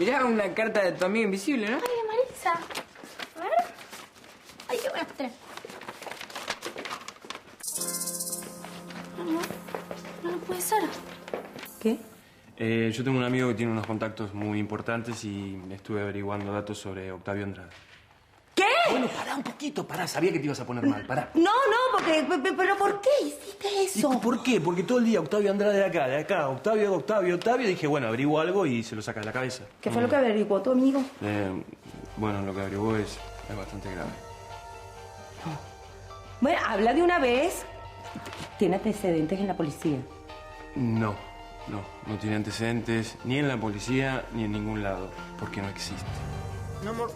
Mirá, una carta de tu amiga invisible, ¿no? Ay, de Marisa. A ver. Ay, qué buena. Espera. No puede ser. ¿Qué? Yo tengo un amigo que tiene unos contactos muy importantes y estuve averiguando datos sobre Octavio Andrade. ¿Qué? Bueno, pará un poquito, pará. Sabía que te ibas a poner mal, pará. No, porque... ¿Pero por qué hiciste eso? ¿Y por qué? Porque todo el día Octavio Andrade de acá, Octavio. Y dije, bueno, averiguo algo y se lo saca de la cabeza. ¿Qué fue lo que averiguó tu amigo? Bueno, lo que averiguó es bastante grave. Bueno, habla de una vez. ¿Tiene antecedentes en la policía? No tiene antecedentes ni en la policía ni en ningún lado, porque no existe. Mi amor,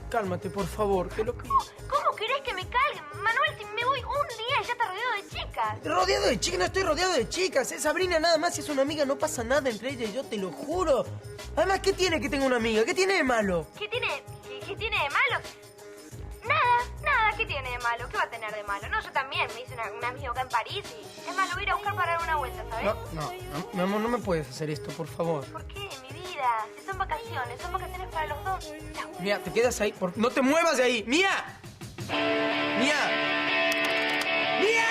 cálmate, por favor, te lo pido. ¿Cómo querés que me calme? Manuel, si me voy un día y ya está rodeado de chicas. Rodeado de chicas, no estoy rodeado de chicas. Sabrina nada más, si es una amiga, no pasa nada entre ella y yo, te lo juro. Además, ¿qué tiene que tenga una amiga? ¿Qué tiene de malo? ¿Qué tiene de malo? Nada, ¿qué tiene de malo? ¿Qué va a tener de malo? No, yo también me hice un amigo acá en París y... Es más, lo voy a ir a buscar para dar una vuelta, ¿sabes? No, mi amor, no me puedes hacer esto, por favor. ¿Por qué, mi vida? Si son vacaciones para los dos. Chao. Mía, te quedas ahí, no te muevas de ahí. ¡Mía! ¡Mía! ¡Mía!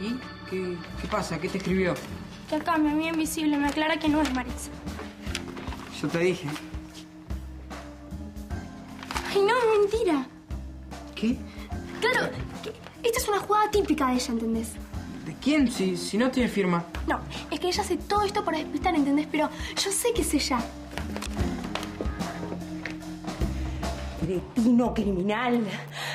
¿Y? ¿Qué pasa? ¿Qué te escribió? Que acá mi amiga invisible me aclara que no es Marisa. Yo te dije. Ay, no, mentira. ¿Qué? Claro, esta es una jugada típica de ella, ¿entendés? ¿De quién? Si no tiene firma. No, es que ella hace todo esto para despistar, ¿entendés? Pero yo sé que es ella. Cretino criminal.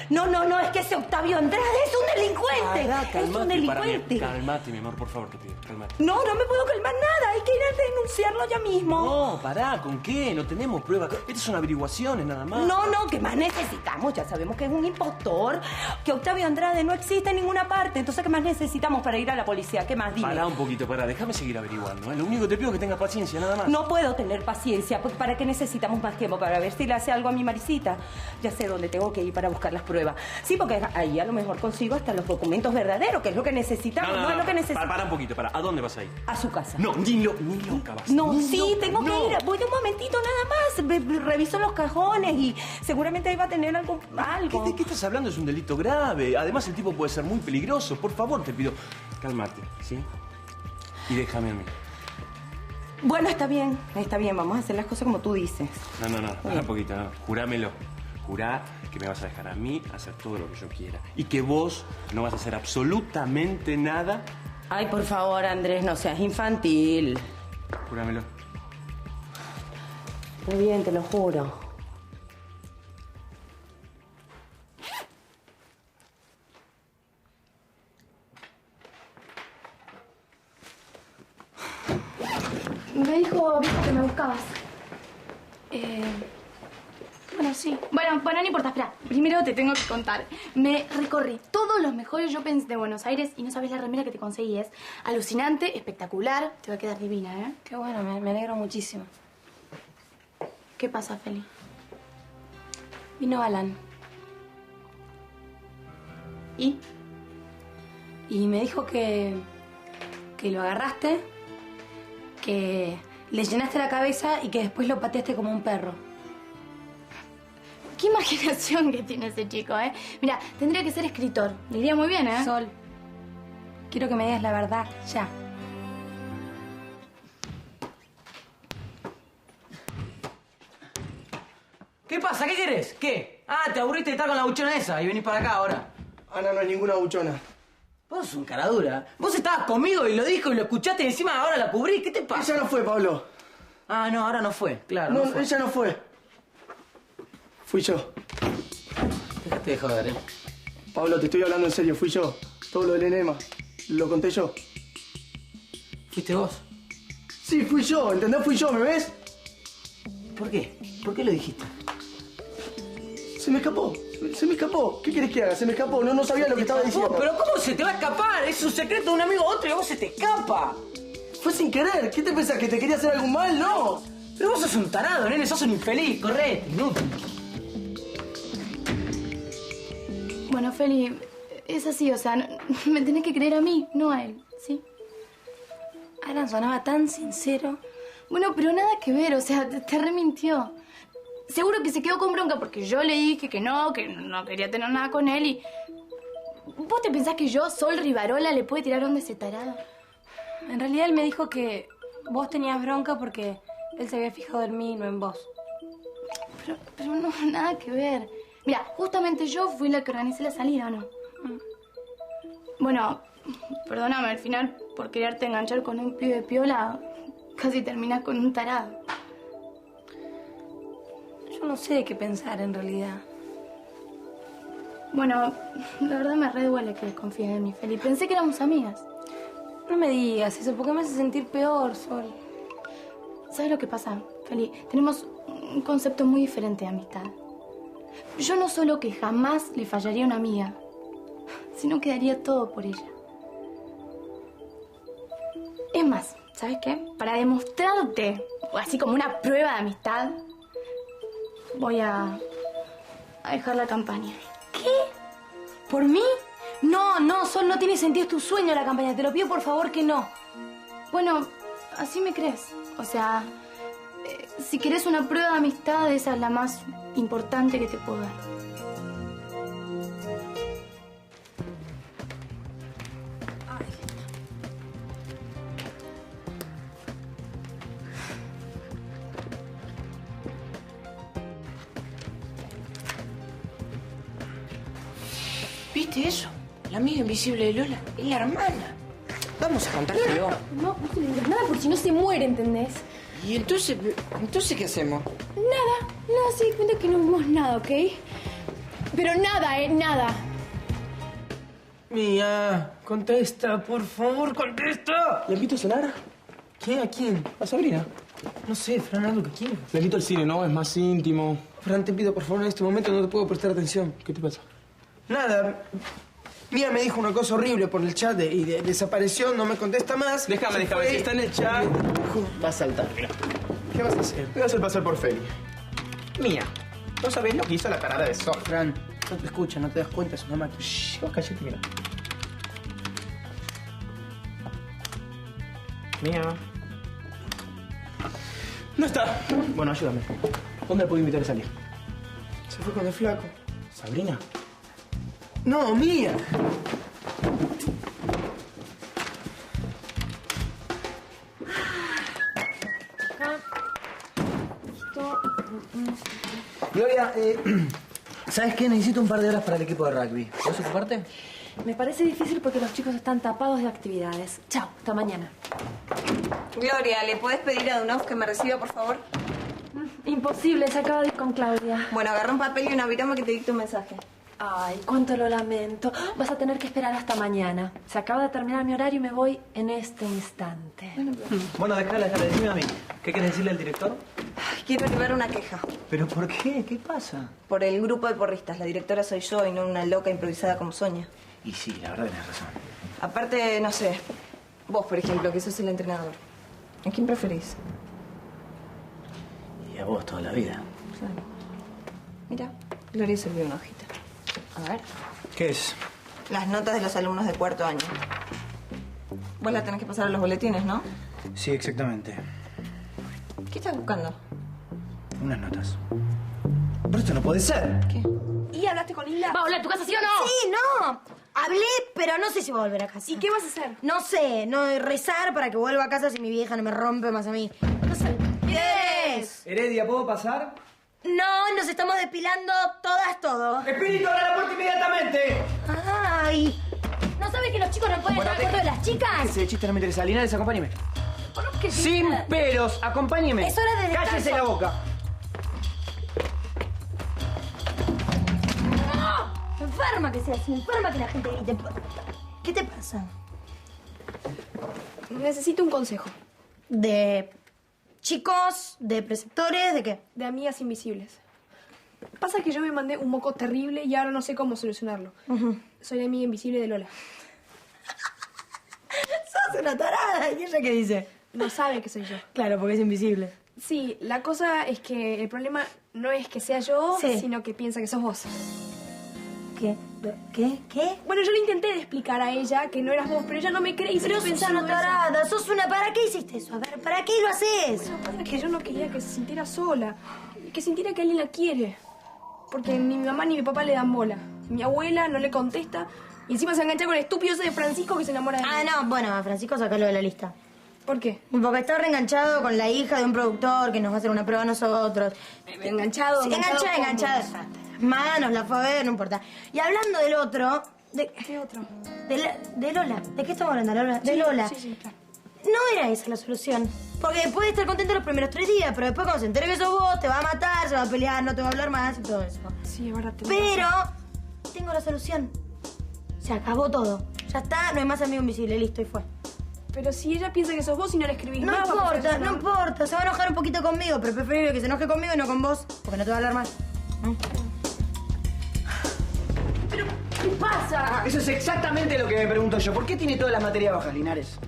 No, es que ese Octavio Andrade es un delincuente. Es un delincuente. Calmate, mi amor, por favor, te pido, calmate. No me puedo calmar nada. Hay que ir a denunciarlo ya mismo. No, pará, ¿con qué? No tenemos pruebas. Estas son averiguaciones nada más. No, ¿qué más necesitamos? Ya sabemos que es un impostor, que Octavio Andrade no existe en ninguna parte. Entonces, ¿qué más necesitamos para ir a la policía? ¿Qué más? Dime. Pará un poquito, pará. Déjame seguir averiguando, ¿eh? Lo único que te pido es que tengas paciencia, nada más. No puedo tener paciencia, porque ¿para qué necesitamos más tiempo? Para ver si le hace algo a mi Marisita. Ya sé dónde tengo que ir para buscar las pruebas. Sí, porque ahí a lo mejor consigo hasta los documentos verdaderos, que es lo que necesitamos. No es lo que necesitamos. Para un poquito, para. ¿A dónde vas a ir? A su casa. No, ni loca vas. No, Ni sí, loca, tengo no. que ir. Voy un momentito nada más. Reviso los cajones y seguramente ahí va a tener algo. ¿De qué estás hablando? Es un delito grave. Además, el tipo puede ser muy peligroso. Por favor, te pido, cálmate, ¿sí? Y déjame a mí. Bueno, está bien. Vamos a hacer las cosas como tú dices. No, para un poquito, no. Jurámelo. Jurá que me vas a dejar a mí hacer todo lo que yo quiera. Y que vos no vas a hacer absolutamente nada. Ay, por favor, Andrés, no seas infantil. Jurámelo. Muy bien, te lo juro. Me dijo que me buscabas. Bueno, sí. Bueno, no importa, espera. Primero te tengo que contar. Me recorrí todos los mejores shoppings de Buenos Aires y no sabes la remera que te conseguí. Es alucinante, espectacular. Te va a quedar divina, ¿eh? Qué bueno, me alegro muchísimo. ¿Qué pasa, Feli? Vino Alan. ¿Y? Y me dijo que lo agarraste, que le llenaste la cabeza y que después lo pateaste como un perro. Qué imaginación que tiene ese chico, ¿eh? Mira, tendría que ser escritor. Le iría muy bien, ¿eh? Sol, quiero que me digas la verdad, ya. ¿Qué pasa? ¿Qué querés? ¿Qué? Ah, te aburriste de estar con la buchona esa y venís para acá ahora. Ana no es ninguna buchona. Vos sos un caradura. Vos estabas conmigo y lo dijo y lo escuchaste y encima ahora la cubrís. ¿Qué te pasa? Ella no fue, Pablo. Ah, no, ahora no fue. Claro, No, no fue. ella no fue. Fui yo. Dejate de joder, Pablo, te estoy hablando en serio. Fui yo. Todo lo del enema. Lo conté yo. ¿Fuiste vos? Sí, fui yo. ¿Entendés? Fui yo. ¿Me ves? ¿Por qué? ¿Por qué lo dijiste? Se me escapó. Se me escapó. ¿Qué querés que haga? Se me escapó. No sabía lo que estaba diciendo. ¿Pero cómo se te va a escapar? Es un secreto de un amigo a otro y a vos se te escapa. Fue sin querer. ¿Qué te pensás? ¿Que te quería hacer algún mal? No. Pero vos sos un tarado, nene. Sos un infeliz. Correte, inútil. Bueno, Feli, es así, o sea, me tenés que creer a mí, no a él, ¿sí? Alan sonaba tan sincero. Bueno, pero nada que ver, o sea, te remintió. Seguro que se quedó con bronca porque yo le dije que no quería tener nada con él y... ¿Vos te pensás que yo, Sol Rivarola, le puede tirar onda a ese tarado? En realidad él me dijo que vos tenías bronca porque él se había fijado en mí y no en vos. Pero no, nada que ver. Mira, justamente yo fui la que organicé la salida, ¿o no? Bueno, perdóname, al final, por quererte enganchar con un pibe de piola, casi terminás con un tarado. Yo no sé qué pensar, en realidad. Bueno, la verdad me re duele que desconfíes de mí, Feli. Pensé que éramos amigas. No me digas eso, porque me hace sentir peor, Sol. ¿Sabes lo que pasa, Feli? Tenemos un concepto muy diferente de amistad. Yo no solo que jamás le fallaría a una amiga, sino que daría todo por ella. Es más, ¿sabes qué? Para demostrarte, así como una prueba de amistad, voy a dejar la campaña. ¿Qué? ¿Por mí? No, Sol, no tiene sentido. Es tu sueño la campaña. Te lo pido, por favor, que no. Bueno, así me crees. O sea, si querés una prueba de amistad, esa es la más importante que te puedo dar. ¿Viste eso? La amiga invisible de Lola es la hermana. Vamos a contárselo. No le digas nada por si no se muere, ¿entendés? ¿Y entonces qué hacemos? Nada, se da cuenta que no vimos nada, ¿ok? Pero nada, nada. Mía, contesta, por favor, contesta. ¿Le invito a cenar? ¿Qué? ¿A quién? A Sabrina. No sé, Fran, haz lo que quieras. Le invito al cine, ¿no? Es más íntimo. Fran, te pido, por favor, en este momento no te puedo prestar atención. ¿Qué te pasa? Nada. Mía me dijo una cosa horrible por el chat y desapareció, no me contesta más. Déjame. Si está en el chat, va a saltar, mira. ¿Qué vas a hacer? Te voy a hacer pasar por Feli. Mía, ¿no sabés lo que hizo la tarada de Sol? Fran, no te escucha, no te das cuenta, es una máquina. Shh, vos cállate, mira. Mía. No está. Bueno, ayúdame. ¿Dónde la puedo invitar a salir? Se fue con el flaco. ¿Sabrina? No, Mía. Gloria, ¿sabes qué? Necesito un par de horas para el equipo de rugby. ¿Puedes ocuparte? Me parece difícil porque los chicos están tapados de actividades. Chao, hasta mañana. Gloria, ¿le puedes pedir a Dunov que me reciba, por favor? Imposible, se acaba de ir con Claudia. Bueno, agarra un papel y una viroma que te dicte un mensaje. Ay, cuánto lo lamento. Vas a tener que esperar hasta mañana. Se acaba de terminar mi horario y me voy en este instante. Bueno, déjala, decime a mí. ¿Qué quieres decirle al director? Ay, quiero elevar una queja. ¿Pero por qué? ¿Qué pasa? Por el grupo de porristas. La directora soy yo y no una loca improvisada como Sonia. Y sí, la verdad tenés razón. Aparte, no sé. Vos, por ejemplo, que sos el entrenador. ¿A quién preferís? Y a vos toda la vida. Claro. Mira, Gloria sirvió una hojita. A ver. ¿Qué es? Las notas de los alumnos de cuarto año. Vos las tenés que pasar a los boletines, ¿no? Sí, exactamente. ¿Qué estás buscando? Unas notas. Pero esto no puede ser. ¿Qué? ¿Y hablaste con Hilda? ¿Va a volver a tu casa, sí o no? Sí, no. Hablé, pero no sé si voy a volver a casa. ¿Y qué vas a hacer? No sé, no rezar para que vuelva a casa si mi vieja no me rompe más a mí. No sé. ¿Qué es? Heredia, ¿puedo pasar? No, nos estamos despilando todas todo. ¡Espíritu, abra la puerta inmediatamente! Ay. ¿No sabe que los chicos no pueden estar a bordo de las chicas? Ese chiste no me interesa. Linares, acompáñeme. ¿Por qué? Sin peros, acompáñeme. Es hora de descanso. Cállese la boca. ¡No! Enferma que seas, enferma que la gente grite. ¿Qué te pasa? Necesito un consejo. ¿De chicos? ¿De preceptores? ¿De qué? De amigas invisibles. Pasa que yo me mandé un moco terrible y ahora no sé cómo solucionarlo. Soy la amiga invisible de Lola. ¡Sos una tarada! ¿Y ella qué dice? No sabe que soy yo. Claro, porque es invisible. Sí, la cosa es que el problema no es que sea yo, Sí. sino que piensa que sos vos. ¿Qué? ¿Qué? ¿Qué? Bueno, yo le intenté de explicar a ella que no eras vos, pero ella no me cree y Pero sigue sos pensando una eso. tarada, sos una... ¿Para qué hiciste eso? A ver, ¿para qué lo haces? Lo que pasa es que yo no quería que se sintiera sola, que sintiera que alguien la quiere. Porque ni mi mamá ni mi papá le dan bola. Mi abuela no le contesta y encima se engancha con el estúpido ese de Francisco que se enamora de mí. Ah, no, bueno, a Francisco sacalo de la lista. ¿Por qué? Porque está reenganchado con la hija de un productor que nos va a hacer una prueba a nosotros. Enganchado. Sí, ¿cómo? enganchado. Maga nos la fue a ver, no importa. Y hablando del otro... ¿Qué otro? De Lola. ¿De qué estamos hablando, Lola? De Lola. Sí, claro. No era esa la solución. Porque puede estar contento los primeros 3 días, pero después cuando se entere que sos vos, te va a matar, se va a pelear, no te va a hablar más y todo eso. Sí, es verdad. Pero tengo la solución. Se acabó todo. Ya está, no hay más amigo invisible, listo, y fue. Pero si ella piensa que sos vos y no le escribís No más... importa, no importa. Se va a enojar un poquito conmigo, pero preferible que se enoje conmigo y no con vos, porque no te va a hablar más. ¿Pero qué pasa? Eso es exactamente lo que me pregunto yo. ¿Por qué tiene todas las materias bajas, Linares?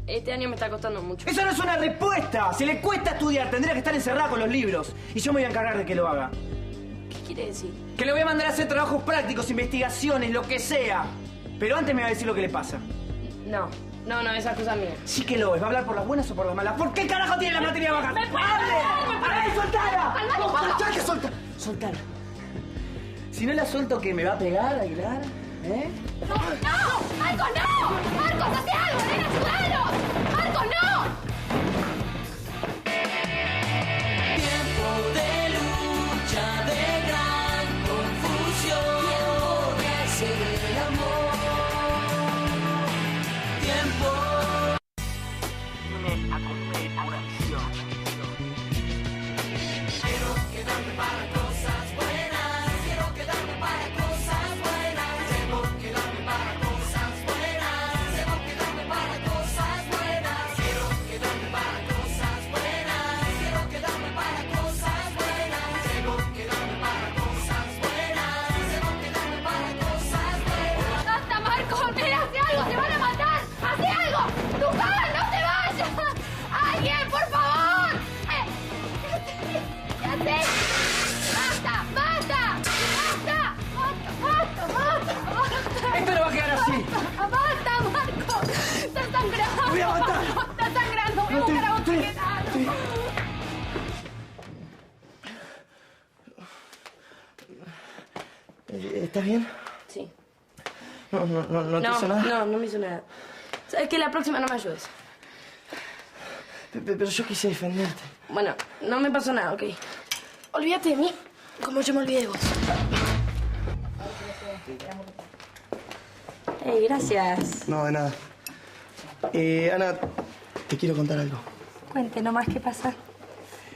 Este año me está costando mucho. Eso no es una respuesta. Se le cuesta estudiar. Tendría que estar encerrada con los libros. Y yo me voy a encargar de que lo haga. ¿Qué quiere decir? Que le voy a mandar a hacer trabajos prácticos, investigaciones, lo que sea. Pero antes me va a decir lo que le pasa. No, esa cosa mía. Sí que lo es. ¿Va a hablar por las buenas o por las malas? ¿Por qué carajo tiene la materia baja? ¡Hable! ¡Ay, soltala! Soltala. Si no la suelto, ¿qué? ¿Me va a pegar, Aguilar? ¿Eh? ¡No! ¡Marcos, no! ¡Marcos, hace algo! ¡Ven, ayúdanos! ¡Marcos, no! Tiempo de lucha, de gran confusión. Tiempo de hacer el amor. Tiempo. Viene a cumplir una misión. Quiero quedarme para cosas buenas. Quiero quedarme para cosas buenas. Debo quedarme para cosas buenas. Debo quedarme para cosas buenas. Quiero quedarme para cosas buenas. Quiero quedarme para cosas buenas. Debo quedarme para cosas buenas. Debo quedarme para cosas buenas. ¡Basta, Marcos! ¡Ven, hace algo! ¡Se van a matar! ¡Hace algo! ¡Luján, no te vayas! ¡Alguien, por favor! ¿Qué haces? ¡Basta! ¡Basta! ¡Basta! ¡Basta! Esto no va a quedar así. ¡Basta, Marcos! ¡Estás sangrando! Voy a matar. ¡Estás sangrando! ¡Voy a buscar a otro que ¿Estás bien? Sí. ¿No te hizo nada? No me hizo nada. ¿Sabes qué? La próxima no me ayudes. Pero yo quise defenderte. Bueno, no me pasó nada, ¿ok? Olvídate de mí como yo me olvidé de vos. Hey, gracias. No, de nada. Ana, te quiero contar algo. Cuente nomás qué pasa.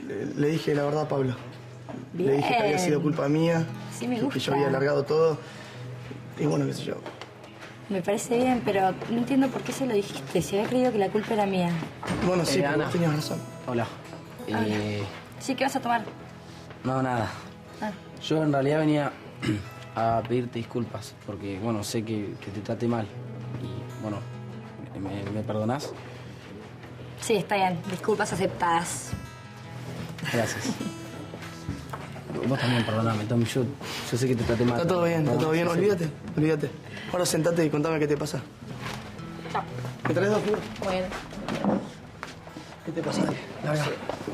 Le dije la verdad a Pablo. Le dije que había sido culpa mía. Sí, me que gusta. yo había alargado todo. Y bueno, qué sé yo. Me parece bien, pero no entiendo por qué se lo dijiste. Si había creído que la culpa era mía. Bueno, sí, pero Ana. vos tenías razón. Hola. Sí, ¿qué vas a tomar? No, nada. Ah. Yo en realidad venía a pedirte disculpas porque, bueno, sé que te traté mal. Y, bueno, ¿me perdonás? Sí, está bien. Disculpas aceptadas. Gracias. Vos también perdoname, Tommy. Yo sé que te traté mal. Está todo bien, está todo bien. Sí, sí. Olvídate, olvídate. Ahora sentate y contame qué te pasa. ¿Me traes 2 kilos? Bueno. ¿Qué te pasa? Dale, larga.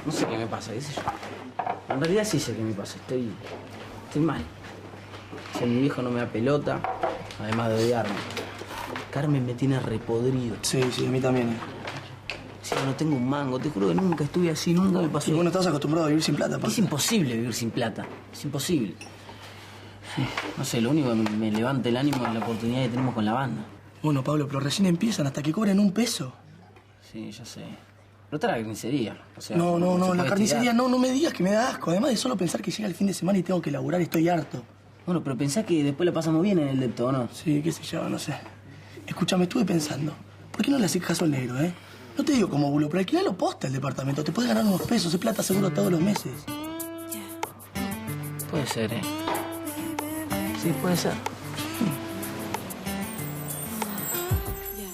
No sé qué me pasa, qué sé yo. En realidad sí sé qué me pasa. Estoy mal. Si mi viejo no me da pelota, además de odiarme. Carmen me tiene repodrido. Sí, a mí también. Sí, no tengo un mango. Te juro que nunca estuve así, nunca me pasó. Y vos no estás acostumbrado a vivir sin plata, Es imposible vivir sin plata. Es imposible. No sé, lo único que me levanta el ánimo es la oportunidad que tenemos con la banda. Bueno, Pablo, pero recién empiezan hasta que cobren un peso. Sí, ya sé. Pero está la carnicería. O sea, No, se la puede carnicería estirar. no me digas que me da asco. Además de solo pensar que llega el fin de semana y tengo que laburar, estoy harto. Bueno, pero pensá que después la pasamos bien en el depto, ¿o no? Sí, qué sé yo, no sé. Escúchame, estuve pensando. ¿Por qué no le haces caso al negro, eh? No te digo como bulo, pero alquilalo posta el departamento. Te puedes ganar unos pesos, es plata seguro todos los meses. Puede ser, ¿eh? Sí, puede ser.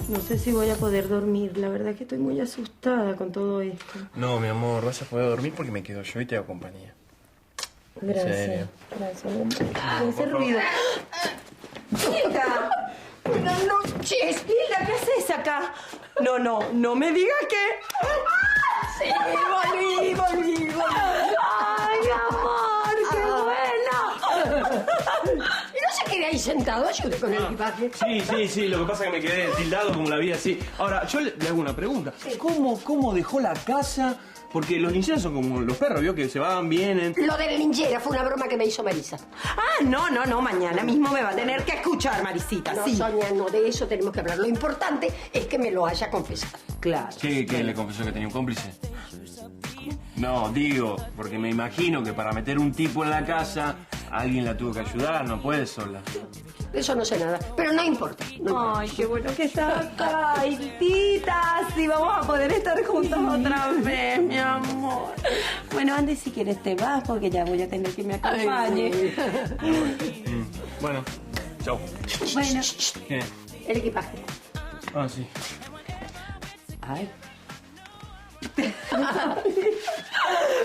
No sé si voy a poder dormir. La verdad es que estoy muy asustada con todo esto. No, mi amor, vas a poder dormir porque me quedo yo y te hago compañía. Gracias. serio. Gracias. Ese ruido. ¡Hilda! Buenas noches. Hilda, ¿qué haces acá? No me digas que... Sí, volví. ¡Ay, amor, qué buena! ¿Y no se quede ahí sentado? Ayude con el equipaje. Sí, lo que pasa es que me quedé tildado como la vida así. Ahora, yo le hago una pregunta. ¿Cómo dejó la casa? Porque los lincheras son como los perros, ¿vio? Que se van, vienen. Lo de la linchera fue una broma que me hizo Marisa. Ah, no, mañana mismo me va a tener que escuchar, Marisita, No, sí. Sonia, no, de eso tenemos que hablar. Lo importante es que me lo haya confesado. Claro. ¿Qué le confesó que tenía un cómplice? No, digo, porque me imagino que para meter un tipo en la casa, alguien la tuvo que ayudar, no puede sola. De eso no sé nada, pero no importa. Ay, qué bueno que estás acá, Hiltita. Sí, vamos a poder estar juntos otra vez, mi amor. Bueno, Andy, si quieres te vas, porque ya voy a tener que me acompañe. Bueno, chao. Bueno, ¿Qué? El equipaje. Ah, sí. ay.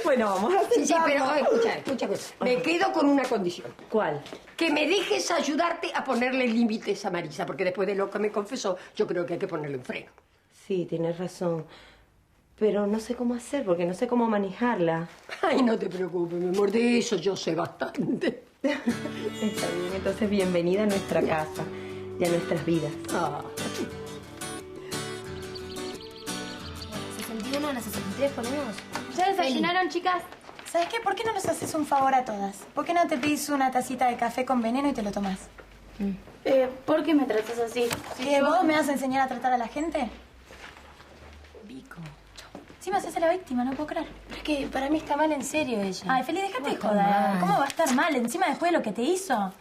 Bueno, vamos a Sí, sentarnos. pero escucha. Me quedo con una condición. ¿Cuál? Que me dejes ayudarte a ponerle límites a Marisa, porque después de lo que me confesó, yo creo que hay que ponerle un freno. Sí, tienes razón. Pero no sé cómo hacer, porque no sé cómo manejarla. Ay, no te preocupes, mi amor, de eso yo sé bastante. Está bien, entonces bienvenida a nuestra casa y a nuestras vidas. Ah. 61 a las 63 ponemos. ¿Ya desayunaron, chicas? ¿Sabes qué? ¿Por qué no nos haces un favor a todas? ¿Por qué no te pedís una tacita de café con veneno y te lo tomás? ¿Por qué me tratas así? ¿Que vos me vas a enseñar a tratar a la gente? Vico. Sí, me haces a la víctima, no puedo creer. Pero es que para mí está mal en serio ella. Ay, Feli, déjate de está joder. mal. ¿Cómo va a estar mal? Encima después de lo que te hizo.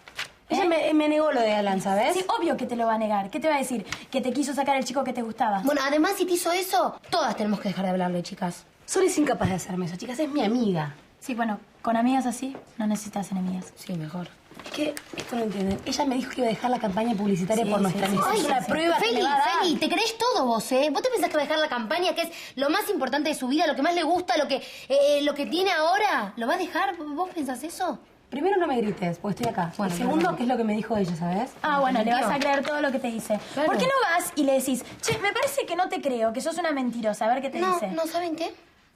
Ella me negó lo de Alan, ¿sabes? Sí, obvio que te lo va a negar. ¿Qué te va a decir? ¿Que te quiso sacar el chico que te gustaba? Bueno, además, si te hizo eso, todas tenemos que dejar de hablarle, chicas. Sol es incapaz de hacerme eso, chicas. Es mi amiga. Sí, bueno, con amigas así no necesitas enemigas. Sí, mejor. Es que esto no entienden. Ella me dijo que iba a dejar la campaña publicitaria Sí, por sí, nuestra sí, amistad. sí, Es una sí. prueba que Feli, me va a dar. Feli, te crees todo vos, ¿eh? ¿Vos te pensás que va a dejar la campaña, que es lo más importante de su vida, lo que más le gusta, lo que tiene ahora? ¿Lo va a dejar? ¿Vos pensás eso? Primero, no me grites, porque estoy acá. Bueno, Y segundo, no. ¿qué es lo que me dijo ella, sabes? Ah, bueno, le Mintió. vas a creer todo lo que te dice. Claro. ¿Por qué no vas y le decís, che, me parece que no te creo, que sos una mentirosa? A ver qué te dice. No, ¿saben qué?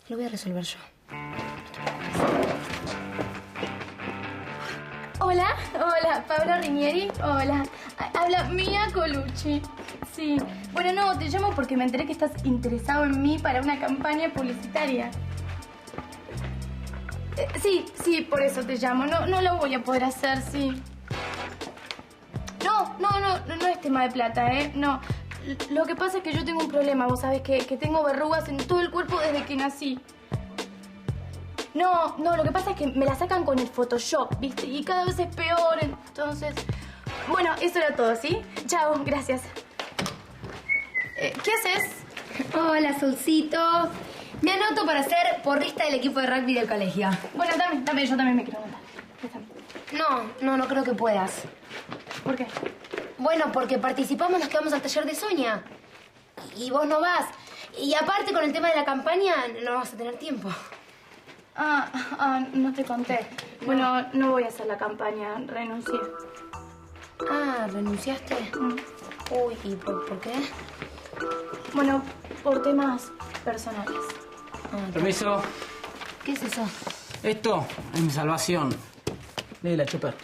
Lo voy a resolver yo. Hola, Pablo Rinieri, hola. Habla Mía Colucci. Sí. Bueno, no, te llamo porque me enteré que estás interesado en mí para una campaña publicitaria. Sí, por eso te llamo. No lo voy a poder hacer, sí. No es tema de plata, ¿eh? No. Lo que pasa es que yo tengo un problema, vos sabés que tengo verrugas en todo el cuerpo desde que nací. No, lo que pasa es que me la sacan con el Photoshop, ¿viste? Y cada vez es peor, entonces... Bueno, eso era todo, ¿sí? Chao, gracias. ¿Qué haces? Hola, Solcito. Me anoto para ser porrista del equipo de rugby del colegio. Bueno, dame, yo también me quiero anotar. No creo que puedas. ¿Por qué? Bueno, porque participamos los que vamos al taller de Sonia. Y vos no vas. Y aparte, con el tema de la campaña, no vamos a tener tiempo. No te conté. Bueno, no voy a hacer la campaña, renuncié. ¿Renunciaste? Uy, ¿y por qué? Bueno, por temas personales. Permiso. ¿Qué es eso? Esto es mi salvación. Léela, Chopper.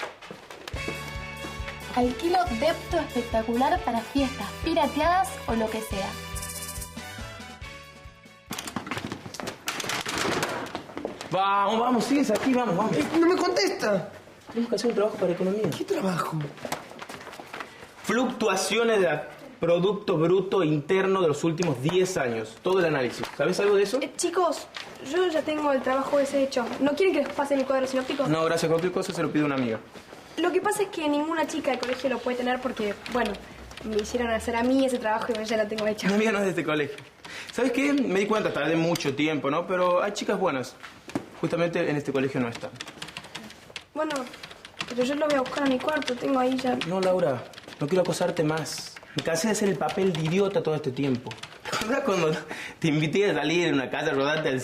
Alquilo depto espectacular para fiestas, pirateadas o lo que sea. Vamos, sigues aquí, vamos. No me contesta. Tenemos que hacer un trabajo para economía. ¿Qué trabajo? Fluctuaciones del Producto Bruto Interno de los últimos 10 años. Todo el análisis. ¿Sabes algo de eso? Chicos, yo ya tengo el trabajo ese hecho. ¿No quieren que les pase mi cuadro sinóptico? No, gracias. Cualquier cosa se lo pide una amiga. Lo que pasa es que ninguna chica del colegio lo puede tener porque, bueno, me hicieron hacer a mí ese trabajo y yo ya lo tengo hecho. Mi amiga no es de este colegio. ¿Sabes qué? Me di cuenta, tardé mucho tiempo, ¿no? Pero hay chicas buenas. Justamente en este colegio no están. Bueno, pero yo lo voy a buscar a mi cuarto. Tengo ahí ya... No, Laura. No quiero acosarte más. Me cansé de hacer el papel de idiota todo este tiempo. ¿Te acuerdas cuando te invité a salir en una casa rodante?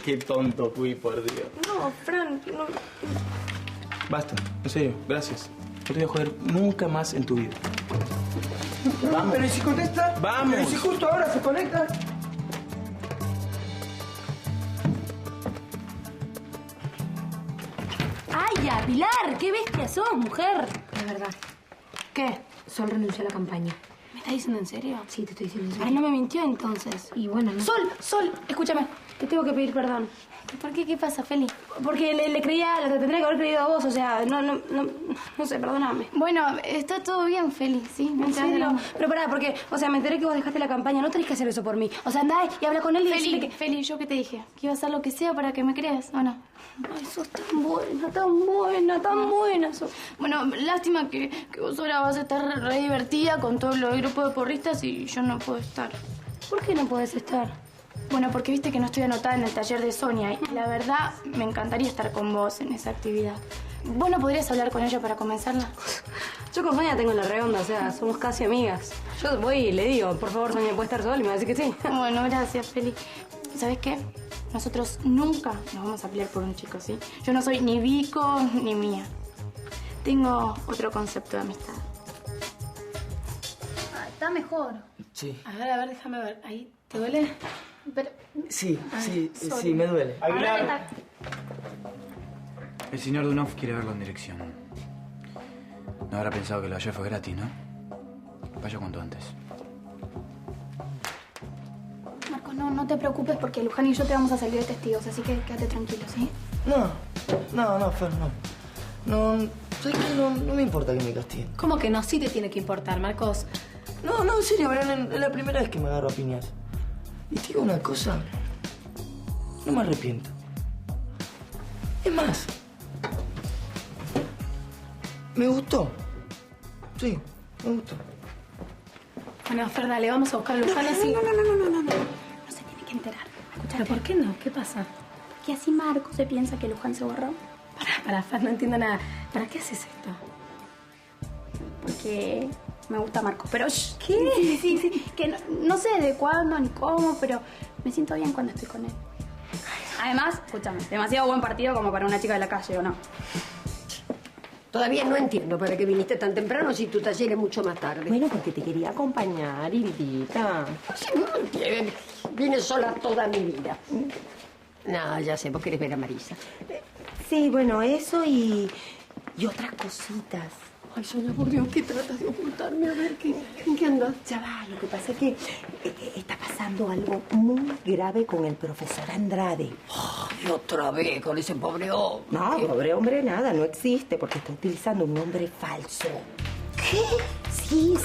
Qué tonto fui, por Dios. No, Fran, no... Basta. En serio, gracias. No te voy a joder nunca más en tu vida. Vamos. Pero ¿y si contesta? Vamos. Pero ¿y si justo ahora se conecta? ¡Ay, ya, Pilar! ¡Qué bestia sos, mujer! Es verdad. ¿Qué? Sol renunció a la campaña. ¿Me estás diciendo en serio? Sí, te estoy diciendo en serio. Ay, no me mintió entonces. Y bueno, no. Sol, escúchame. Te tengo que pedir perdón. ¿Por qué? ¿Qué pasa, Feli? Porque le creía, te tendría que haber creído a vos, o sea, no sé, perdóname. Bueno, está todo bien, Feli, ¿sí? ¿En serio? Pero pará, porque, o sea, me enteré que vos dejaste la campaña, no tenés que hacer eso por mí. O sea, andá y habla con él y decirle que... Feli, ¿yo qué te dije? ¿Que iba a hacer lo que sea para que me creas o no? Ay, sos tan buena, sos. Bueno, lástima que vos ahora vas a estar re divertida con todo el grupo de porristas y yo no puedo estar. ¿Por qué no podés estar? Bueno, porque viste que no estoy anotada en el taller de Sonia y la verdad me encantaría estar con vos en esa actividad. ¿Vos no podrías hablar con ella para comenzarla? Yo con Sonia tengo la redonda, o sea, somos casi amigas. Yo voy y le digo, por favor, Sonia, ¿puede estar sola? Y me va a decir que sí. Bueno, gracias, Feli. ¿Sabes qué? Nosotros nunca nos vamos a pelear por un chico, ¿sí? Yo no soy ni Vico ni Mía. Tengo otro concepto de amistad. Está mejor. Sí. A ver, déjame ver. Ahí, ¿te duele? Pero... Sí, me duele. Aguilar. El señor Dunov quiere verlo en dirección. No habrá pensado que lo de ayer fue gratis, ¿no? Vaya cuanto antes. Marcos, no te preocupes porque Luján y yo te vamos a salir de testigos, así que quédate tranquilo, ¿sí? No, Fer, no. No, ¿sabes qué? No me importa que me castiguen. ¿Cómo que no? Sí te tiene que importar, Marcos. No, en serio, Verán, es la primera vez que me agarro a piñas. Y te digo una cosa, no me arrepiento. Es más, me gustó. Sí, me gustó. Bueno, Fer, dale, vamos a buscar a Luján así. No se tiene que enterar. ¿Pero por qué no? ¿Qué pasa? Que así Marcos se piensa que Luján se borró. Para, Fer, no entiendo nada. ¿Para qué haces esto? Porque me gusta Marcos, pero... ¿Qué? Sí, que no sé de cuándo ni cómo, pero me siento bien cuando estoy con él. Además, escúchame, demasiado buen partido como para una chica de la calle, ¿o no? Todavía no entiendo para qué viniste tan temprano si tu taller es mucho más tarde. Bueno, porque te quería acompañar, Indita. Vine sola toda mi vida. No, ya sé, vos querés ver a Marisa. Sí, bueno, eso y otras cositas. Ay, Sonia, por Dios, ¿qué tratas de ocultarme? A ver, ¿en qué andas? Ya va, lo que pasa es que está pasando algo muy grave con el profesor Andrade. Ay, otra vez con ese pobre hombre. No, pobre hombre nada, no existe, porque está utilizando un nombre falso. ¿Qué? Sí, Sí,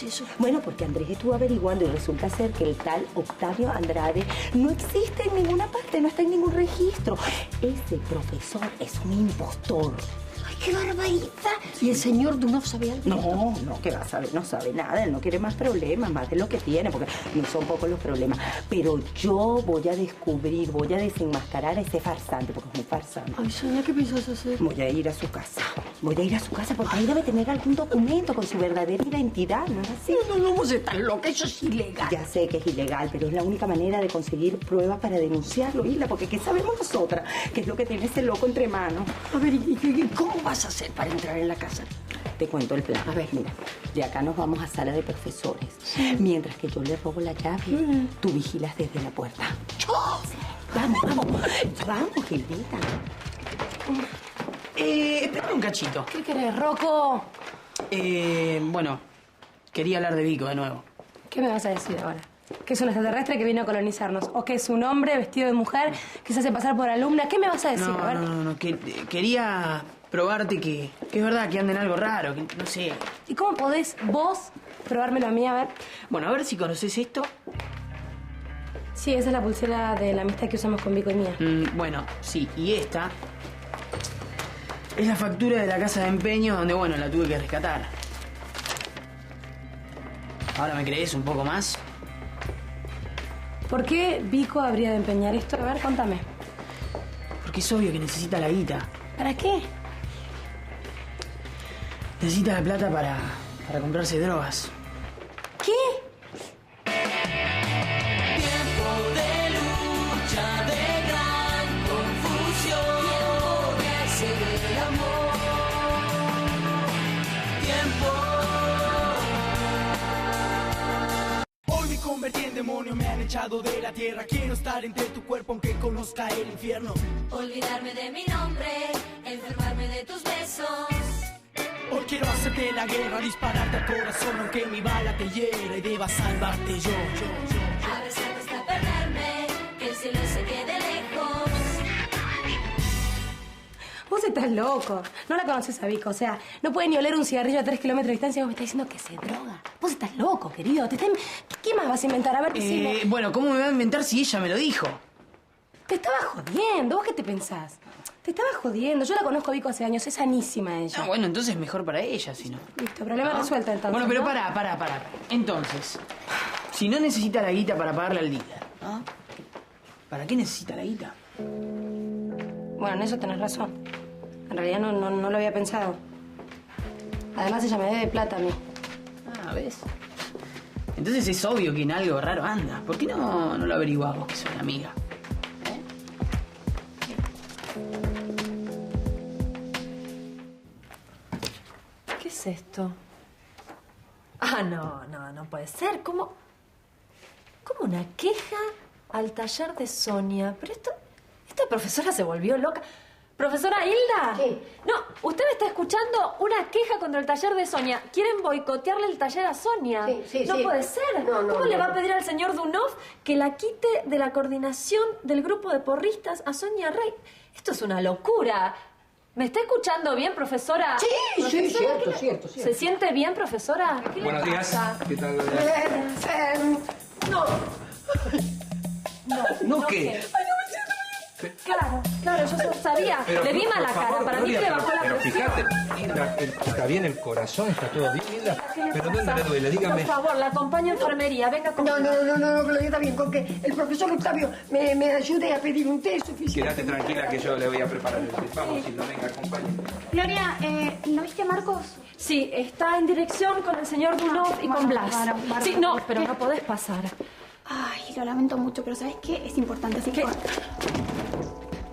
sí. Bueno, porque Andrés estuvo averiguando y resulta ser que el tal Octavio Andrade no existe en ninguna parte, no está en ningún registro. Ese profesor es un impostor. ¡Ay, qué barbaridad! ¿Y el señor Dunov sabe algo? No, que va a saber, no sabe nada. Él no quiere más problemas, más de lo que tiene, porque no son pocos los problemas. Pero yo voy a descubrir, voy a desenmascarar a ese farsante, porque es un farsante. Ay, Sonia, ¿qué piensas hacer? Voy a ir a su casa. Voy a ir a su casa porque ahí debe tener algún documento con su verdadera identidad, ¿no es así? No, vos estás loca, eso es ilegal. Ya sé que es ilegal, pero es la única manera de conseguir pruebas para denunciarlo, Isla, porque ¿qué sabemos nosotras? ¿Qué es lo que tiene ese loco entre manos? A ver, ¿y cómo vas a hacer para entrar en la casa? Te cuento el plan. A ver, mira, de acá nos vamos a sala de profesores. Sí. Mientras que yo le robo la llave, tú vigilas desde la puerta. Sí. Vamos, Gildita. Espérame un cachito. ¿Qué querés, Rocco? Bueno, quería hablar de Vico de nuevo. ¿Qué me vas a decir ahora? ¿Que es un extraterrestre que vino a colonizarnos? ¿O que es un hombre vestido de mujer que se hace pasar por alumna? ¿Qué me vas a decir? No, a ver. no, quería probarte que es verdad que anda en algo raro, que no sé. ¿Y cómo podés vos probármelo a mí? A ver. Bueno, a ver si conoces esto. Sí, esa es la pulsera de la amistad que usamos con Vico y mía. Bueno, sí, y esta es la factura de la casa de empeño donde, bueno, la tuve que rescatar. ¿Ahora me crees un poco más? ¿Por qué Vico habría de empeñar esto? A ver, contame. Porque es obvio que necesita la guita. ¿Para qué? Necesita la plata para comprarse drogas. ¿Qué? Tiempo de lucha, de gran confusión. Tiempo de hacer el amor. Tiempo. Hoy me convertí en demonio, me han echado de la tierra. Quiero estar entre tu cuerpo aunque conozca el infierno. Olvidarme de mi nombre, enfermarme de tus besos. Hoy quiero hacerte la guerra, dispararte al corazón aunque mi bala te hiera y deba salvarte yo. Abrazarte hasta perderme, que el cielo se quede lejos. Vos estás loco. No la conoces a Vico, o sea, no puede ni oler un cigarrillo a 3 kilómetros de distancia y vos me estás diciendo que se droga. Vos estás loco, querido. ¿Qué más vas a inventar? A ver, decime. Bueno, ¿cómo me va a inventar si ella me lo dijo? Te estaba jodiendo. ¿Vos qué te pensás? Te estaba jodiendo. Yo la conozco a Vico hace años. Es sanísima ella. Bueno, entonces mejor para ella, si no. Listo, problema resuelto entonces. Bueno, pero ¿no? pará. Entonces, si no necesita la guita para pagarle al dealer, ¿no? ¿Para qué necesita la guita? Bueno, en eso tenés razón. En realidad no lo había pensado. Además, ella me debe plata a mí. Ah, ¿ves? Entonces es obvio que en algo raro anda. ¿Por qué no lo averiguamos, que soy amiga? ¿Qué es esto? Ah, no puede ser. ¿Cómo una queja al taller de Sonia? Pero esta profesora se volvió loca. ¿Profesora Hilda? Sí. No, usted me está escuchando una queja contra el taller de Sonia. Quieren boicotearle el taller a Sonia. Sí, no puede ser. ¿Cómo le va a pedir al señor Dunov que la quite de la coordinación del grupo de porristas a Sonia Rey? Esto es una locura. ¿Me está escuchando bien, profesora? Sí, cierto. ¿Se siente bien, profesora? ¿Qué le Buenos pasa? días. ¿Qué tal? No. ¿No qué? Claro, yo sabía. Pero, le vi por mala cara. favor, Para mí Gloria, que le bajó la pero presión. fíjate, Hilda, está bien el corazón, está todo bien, Hilda. ¿Pero dónde le duele? Dígame. Por favor, la acompaño a enfermería. Venga conmigo. No, Gloria, está bien. Con que el profesor Octavio me ayude a pedir un té es suficiente. Quédate tranquila que yo le voy a preparar el té. Vamos, Hilda, venga, acompañe. Gloria, ¿no viste a Marcos? Sí, está en dirección con el señor Dunov y con Blas. Sí, no, pero no podés pasar. Ay, lo lamento mucho, pero ¿sabes qué? Es importante, así que...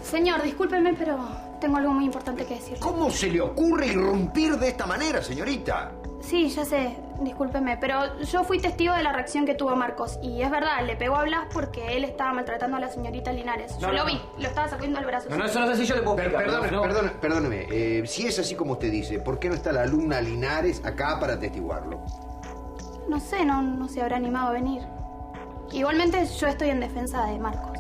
Señor, discúlpeme, pero tengo algo muy importante que decirle. ¿Cómo se le ocurre irrumpir de esta manera, señorita? Sí, ya sé, discúlpeme, pero yo fui testigo de la reacción que tuvo Marcos. Y es verdad, le pegó a Blas porque él estaba maltratando a la señorita Linares. Yo lo vi, lo estaba sacudiendo al brazo. No, eso no sé si yo le puedo explicar. Perdóneme. Si es así como usted dice, ¿por qué no está la alumna Linares acá para atestiguarlo? No sé, no se habrá animado a venir. Igualmente yo estoy en defensa de Marcos.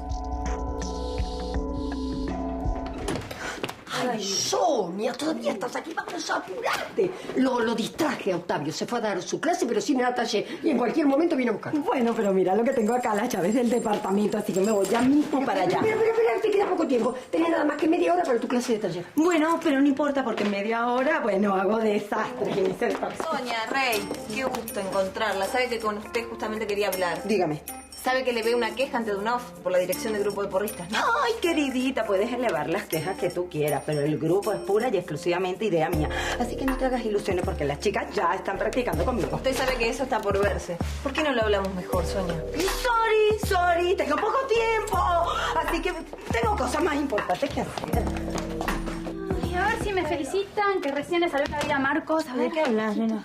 Ay, Sonia, todavía estás aquí, vamos a apurarte. Lo distraje a Octavio, se fue a dar su clase, pero sin ir al taller. Y en cualquier momento viene a buscar. Bueno, pero mira lo que tengo acá, las llaves del departamento, así que me voy ya mismo para allá. Pero, te queda poco tiempo. Tenés nada más que media hora para tu clase de taller. Bueno, pero no importa, porque en media hora, bueno, hago desastres en ese departamento. Sonia, Rey, qué gusto encontrarla. Sabe que con usted justamente quería hablar. Dígame. Sabe que le ve una queja ante Dunov por la dirección del grupo de porristas, ¿no? Ay, queridita, puedes elevar las quejas que tú quieras, pero el grupo es pura y exclusivamente idea mía. Así que no te hagas ilusiones porque las chicas ya están practicando conmigo. Usted sabe que eso está por verse. ¿Por qué no lo hablamos mejor, Sonia? Sorry, tengo poco tiempo. Así que tengo cosas más importantes que hacer. Ay, a ver si me felicitan, que recién le salió la vida a Marcos. A ver. ¿De qué hablas, nena?